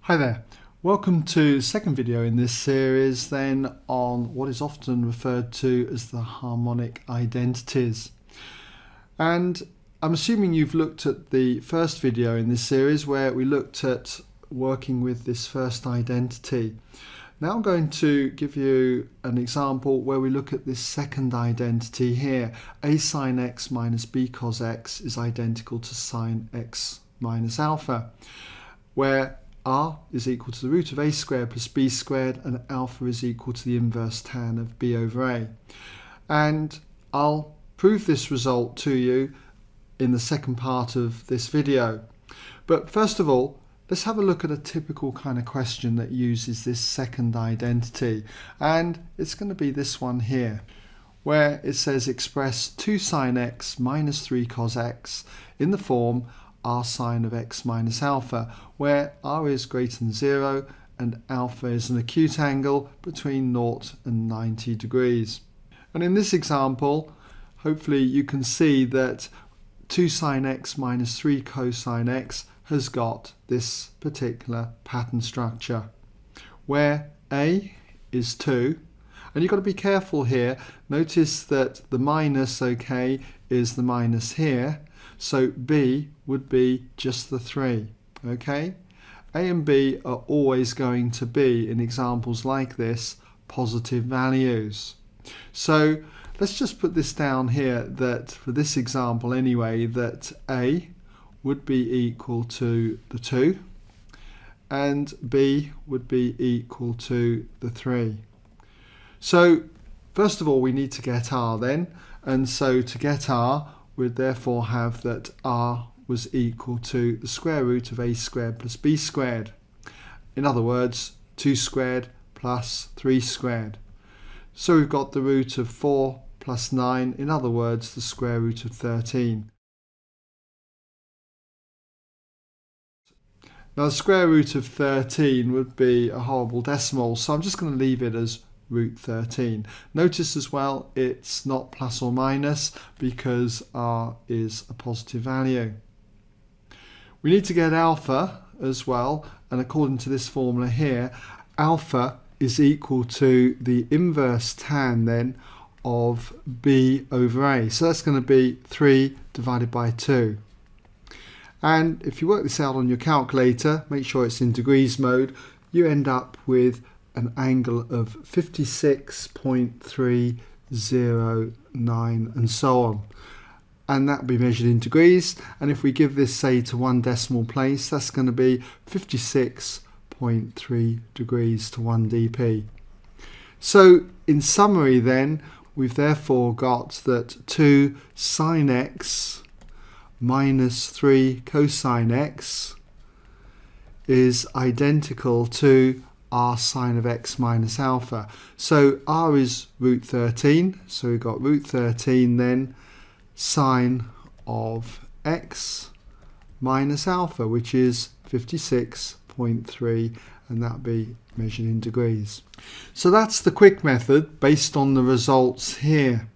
Hi there, welcome to the second video in this series then on what is often referred to as the harmonic identities. And I'm assuming you've looked at the first video in this series where we looked at working with this first identity. Now I'm going to give you an example where we look at this second identity here. A sine x minus b cos x is identical to sine x minus alpha, where r is equal to the root of a squared plus b squared and alpha is equal to the inverse tan of b over a. And I'll prove this result to you in the second part of this video. But first of all, let's have a look at a typical kind of question that uses this second identity. And it's going to be this one here, where it says express 2 sine x minus 3 cos x in the form r sine of x minus alpha, where r is greater than 0 and alpha is an acute angle between 0 and 90 degrees. And in this example, hopefully you can see that 2 sine x minus 3 cosine x has got this particular pattern structure, where a is 2, and you've got to be careful here. Notice that the minus, okay, is the minus here, so b would be just the 3, okay? A and b are always going to be, in examples like this, positive values. So let's just put this down here that, for this example anyway, that a would be equal to the 2 and b would be equal to the 3. So first of all we need to get r then, and so to get r we'd therefore have that r was equal to the square root of a squared plus b squared. In other words, 2 squared plus 3 squared. So we've got the root of 4 plus 9, in other words the square root of 13. Now the square root of 13 would be a horrible decimal, so I'm just going to leave it as root 13. Notice as well it's not plus or minus because r is a positive value. We need to get alpha as well, and according to this formula here, alpha is equal to the inverse tan then of b over a. So that's going to be 3 divided by 2. And if you work this out on your calculator, make sure it's in degrees mode, you end up with an angle of 56.309 and so on. And that will be measured in degrees. And if we give this, say, to one decimal place, that's going to be 56.3 degrees to 1 dp. So in summary then, we've therefore got that 2 sine x minus 3 cosine x is identical to r sine of x minus alpha. So r is root 13, so we've got root 13 then sine of x minus alpha, which is 56.3, and that'll be measured in degrees. So that's the quick method based on the results here.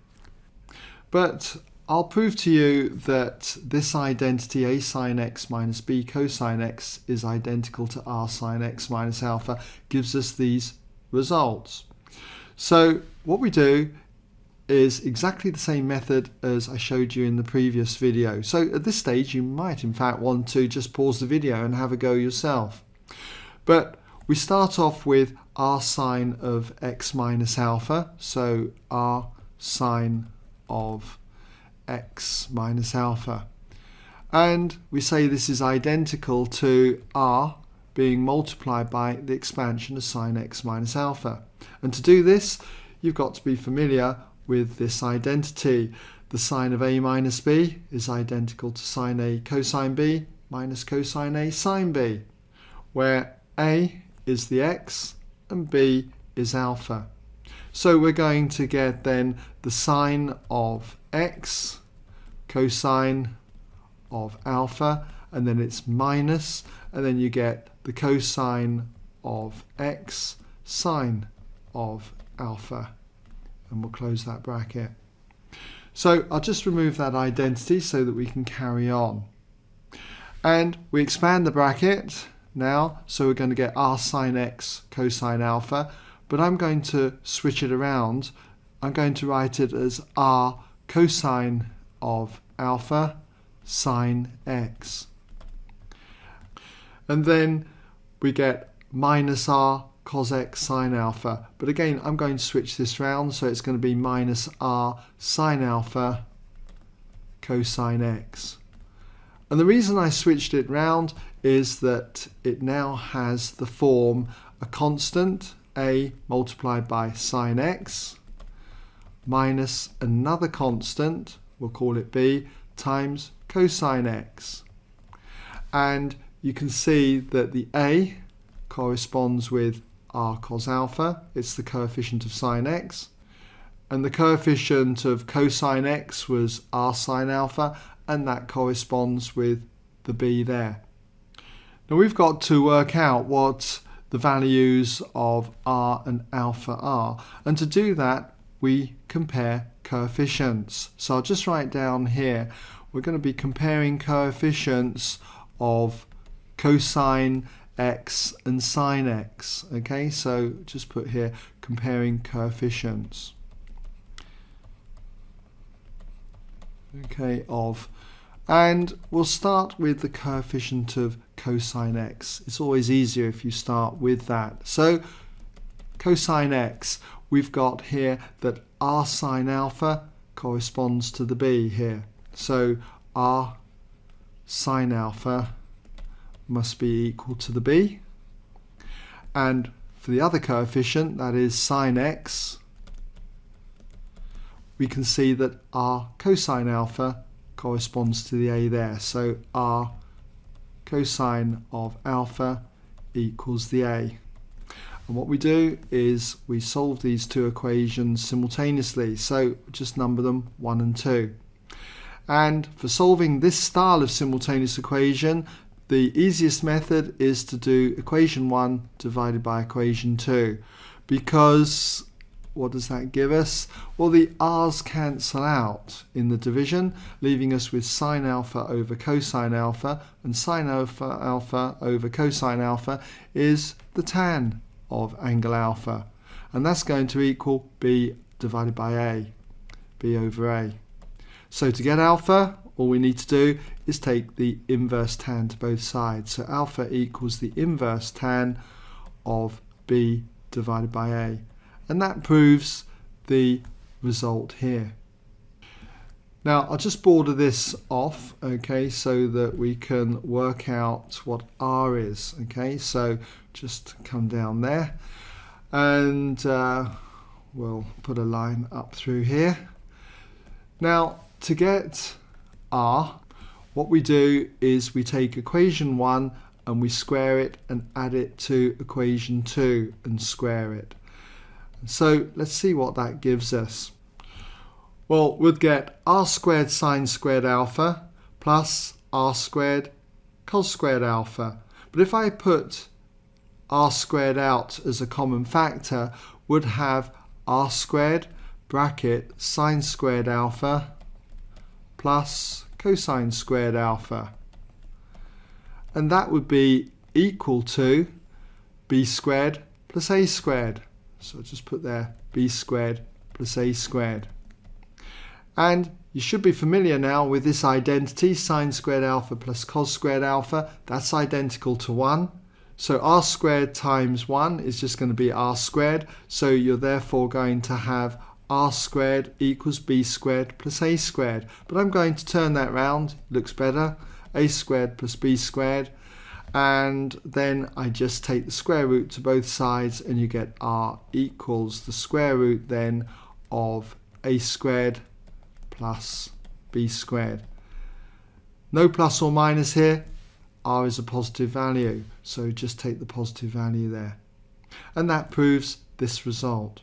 But I'll prove to you that this identity a sine x minus b cosine x is identical to r sine x minus alpha gives us these results. So what we do is exactly the same method as I showed you in the previous video. So at this stage you might in fact want to just pause the video and have a go yourself. But we start off with r sine of x minus alpha, so r sine of x minus alpha, and we say this is identical to r being multiplied by the expansion of sine x minus alpha. And to do this you've got to be familiar with this identity. The sine of a minus b is identical to sine a cosine b minus cosine a sine b, where a is the x and b is alpha. So we're going to get then the sine of x cosine of alpha, and then it's minus, and then you get the cosine of x sine of alpha, and we'll close that bracket. So I'll just remove that identity so that we can carry on. And we expand the bracket, now, so we're going to get r sine x cosine alpha, but I'm going to switch it around. I'm going to write it as r cosine of alpha sine x. And then we get minus r cos x sine alpha. But again, I'm going to switch this round, so it's going to be minus r sine alpha cosine x. And the reason I switched it round is that it now has the form a constant, a multiplied by sine x, minus another constant, we'll call it b, times cosine x. And you can see that the a corresponds with r cos alpha, it's the coefficient of sine x, and the coefficient of cosine x was r sine alpha, and that corresponds with the b there. Now we've got to work out what the values of r and alpha are, and to do that we compare coefficients. So I'll just write down here, we're going to be comparing coefficients of cosine x and sine x. Okay, so just put here comparing coefficients. Okay, and we'll start with the coefficient of cosine x. It's always easier if you start with that. So cosine x, we've got here that r sine alpha corresponds to the b here. So r sine alpha must be equal to the b. And for the other coefficient, that is sine x, we can see that r cosine alpha corresponds to the a there. So r cosine of alpha equals the a. And what we do is we solve these two equations simultaneously. So just number them 1 and 2. And for solving this style of simultaneous equation, the easiest method is to do equation 1 divided by equation 2, because what does that give us? Well, the r's cancel out in the division, leaving us with sine alpha over cosine alpha, and sine alpha over cosine alpha is the tan of angle alpha, and that's going to equal b divided by a, b over a. So to get alpha, all we need to do is take the inverse tan to both sides. So alpha equals the inverse tan of b divided by a. And that proves the result here. Now I'll just border this off, okay, so that we can work out what r is. Okay, so just come down there, and we'll put a line up through here. Now to get r, what we do is we take equation 1 and we square it and add it to equation 2 and square it. So let's see what that gives us. Well, we'd get r squared sine squared alpha plus r squared cos squared alpha. But if I put r squared out as a common factor, would have r squared bracket sine squared alpha plus cosine squared alpha. And that would be equal to b squared plus a squared. So I'll just put there b squared plus a squared. And you should be familiar now with this identity, sine squared alpha plus cos squared alpha. That's identical to 1. So r squared times 1 is just going to be r squared. So you're therefore going to have r squared equals b squared plus a squared. But I'm going to turn that round, looks better, a squared plus b squared, and then I just take the square root to both sides and you get r equals the square root then of a squared plus b squared. No plus or minus here, r is a positive value, so just take the positive value there. And that proves this result.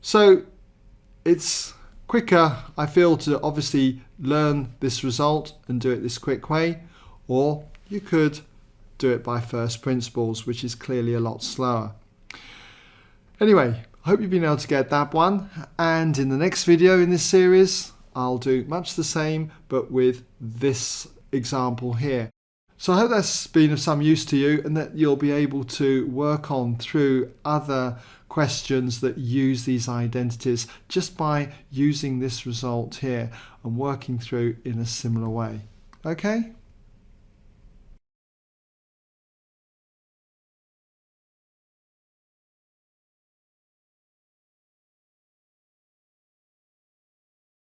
So it's quicker, I feel, to obviously learn this result and do it this quick way, or you could do it by first principles, which is clearly a lot slower. Anyway, I hope you've been able to get that one, and in the next video in this series I'll do much the same but with this example here. So I hope that's been of some use to you and that you'll be able to work on through other questions that use these identities just by using this result here and working through in a similar way. Okay?